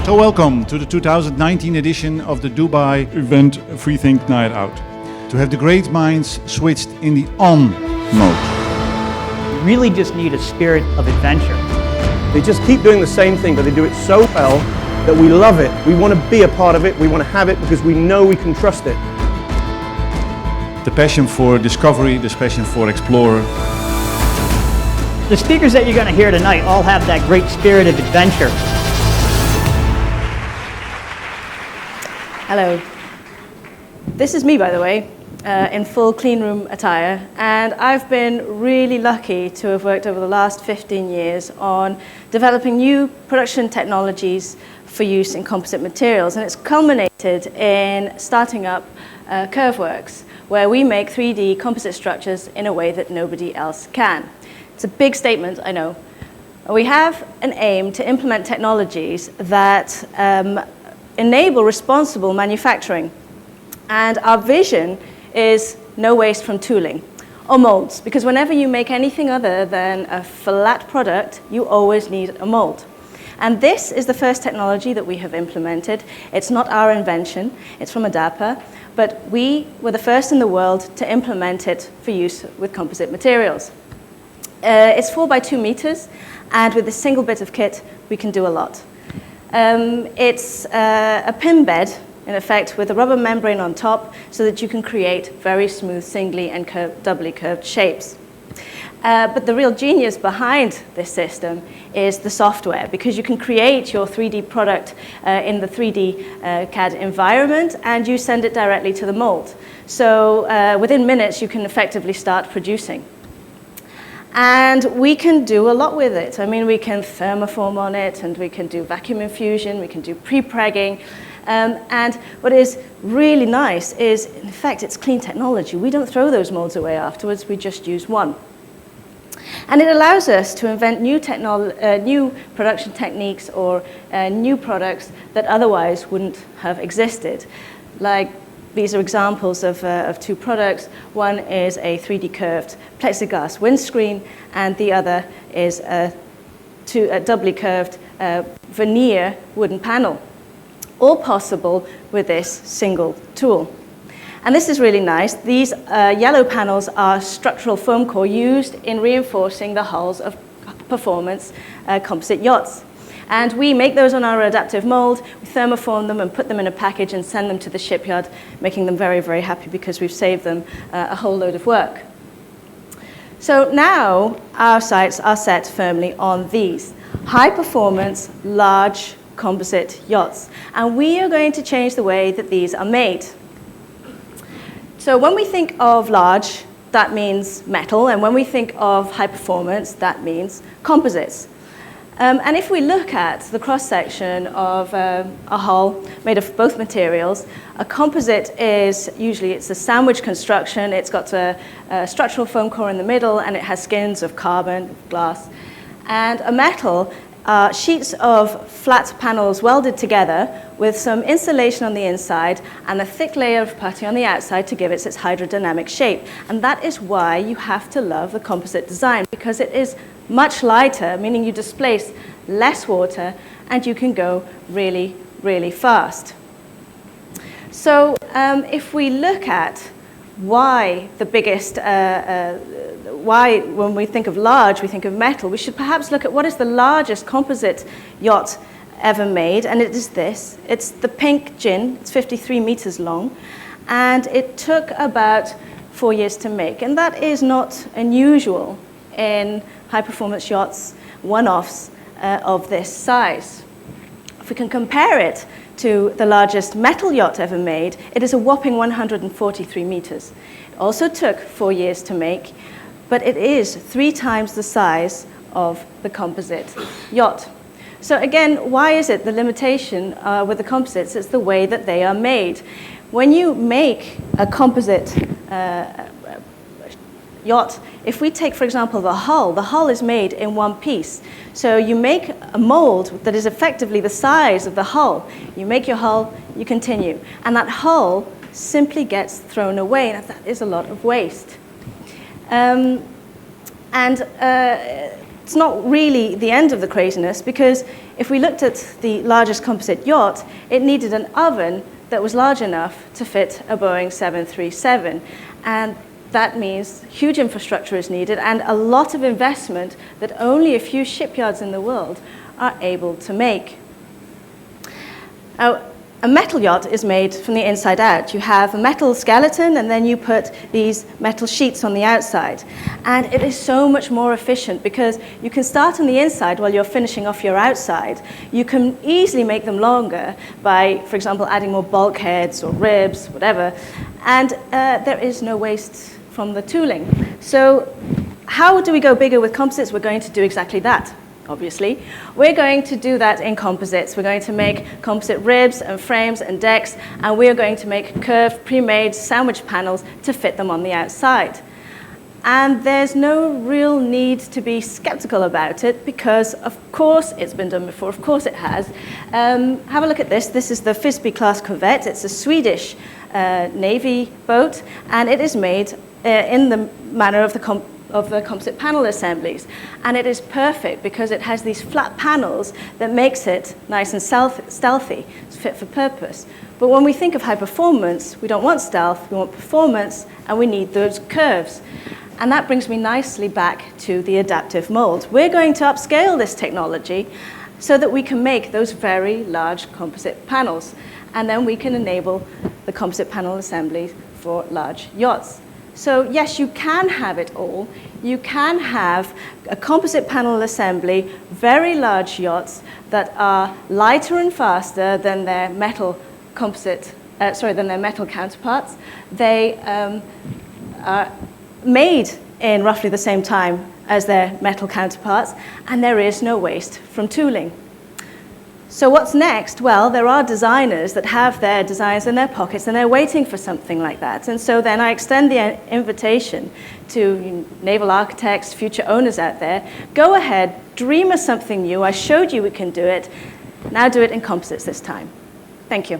So welcome to the 2019 edition of the Dubai event VriThink's Night Out. To have the great minds switched in the on mode. You really just need a spirit of adventure. They just keep doing the same thing, but they do it so well that we love it. We want to be a part of it, we want to have it because we know we can trust it. The passion for discovery, the passion for explorer. The speakers that you're going to hear tonight all have that great spirit of adventure. Hello. This is me, by the way, in full clean room attire, and I've been really lucky to have worked over the last 15 years on developing new production technologies for use in composite materials, and it's culminated in starting up Curveworks, where we make 3D composite structures in a way that nobody else can. It's a big statement, I know. We have an aim to implement technologies that enable responsible manufacturing. And our vision is no waste from tooling or molds, because whenever you make anything other than a flat product, you always need a mold. And this is the first technology that we have implemented. It's not our invention, it's from ADAPA, but we were the first in the world to implement it for use with composite materials. It's 4 by 2 meters, and with a single bit of kit, we can do a lot. It's a pin bed, in effect, with a rubber membrane on top so that you can create very smooth singly and doubly curved shapes. But the real genius behind this system is the software, because you can create your 3D product in the 3D CAD environment and you send it directly to the mold. So within minutes, you can effectively start producing. And we can do a lot with it. I mean, we can thermoform on it, and we can do vacuum infusion, we can do pre-pregging. And what is really nice is, in fact, it's clean technology. We don't throw those molds away afterwards, we just use one. And it allows us to invent new production techniques or new products that otherwise wouldn't have existed. Like, these are examples of two products. One is a 3D curved plexiglass windscreen, and the other is a doubly curved veneer wooden panel. All possible with this single tool. And this is really nice. These yellow panels are structural foam core used in reinforcing the hulls of performance composite yachts. And we make those on our adaptive mold, we thermoform them and put them in a package and send them to the shipyard, making them very, very happy because we've saved them a whole load of work. So now our sights are set firmly on these high performance, large composite yachts. And we are going to change the way that these are made. So when we think of large, that means metal, and when we think of high performance, that means composites. And if we look at the cross-section of a hull made of both materials, a composite is usually, it's a sandwich construction. It's got a structural foam core in the middle, and it has skins of carbon, glass. And a metal, sheets of flat panels welded together with some insulation on the inside and a thick layer of putty on the outside to give it its hydrodynamic shape. And that is why you have to love the composite design, because it is much lighter, meaning you displace less water and you can go really, really fast. So if we look at why the biggest, why when we think of large, we think of metal, we should perhaps look at what is the largest composite yacht ever made, and it is this. It's the pink gin, it's 53 meters long, and it took about 4 years to make, and that is not unusual in high-performance yachts, one-offs of this size. If we can compare it to the largest metal yacht ever made, it is a whopping 143 meters. It also took 4 years to make, but it is 3 times the size of the composite yacht. So again, why is it the limitation with the composites? It's the way that they are made. When you make a composite yacht, if we take, for example, the hull is made in one piece. So you make a mold that is effectively the size of the hull. You make your hull, you continue. And that hull simply gets thrown away, and that is a lot of waste. it's not really the end of the craziness, because if we looked at the largest composite yacht, it needed an oven that was large enough to fit a Boeing 737. And that means huge infrastructure is needed and a lot of investment that only a few shipyards in the world are able to make. Now, a metal yacht is made from the inside out. You have a metal skeleton, and then you put these metal sheets on the outside. And it is so much more efficient because you can start on the inside while you're finishing off your outside. You can easily make them longer by, for example, adding more bulkheads or ribs, whatever. And there is no waste from the tooling. So how do we go bigger with composites? We're going to do exactly that. Obviously. We're going to do that in composites. We're going to make composite ribs and frames and decks, and we're going to make curved, pre-made sandwich panels to fit them on the outside. And there's no real need to be skeptical about it because, of course, it's been done before. Of course it has. Have a look at this. This is the Frisbee class Corvette. It's a Swedish Navy boat, and it is made in the manner of the composite panel assemblies. And it is perfect because it has these flat panels that makes it nice and stealthy. It's fit for purpose. But when we think of high performance, we don't want stealth, we want performance, and we need those curves. And that brings me nicely back to the adaptive mold. We're going to upscale this technology so that we can make those very large composite panels. And then we can enable the composite panel assembly for large yachts. So yes, you can have it all. You can have a composite panel assembly, very large yachts that are lighter and faster than their metal counterparts. They are made in roughly the same time as their metal counterparts, and there is no waste from tooling. So what's next? Well, there are designers that have their designs in their pockets and they're waiting for something like that. And so then I extend the invitation to naval architects, future owners out there. Go ahead, dream of something new. I showed you we can do it. Now do it in composites this time. Thank you.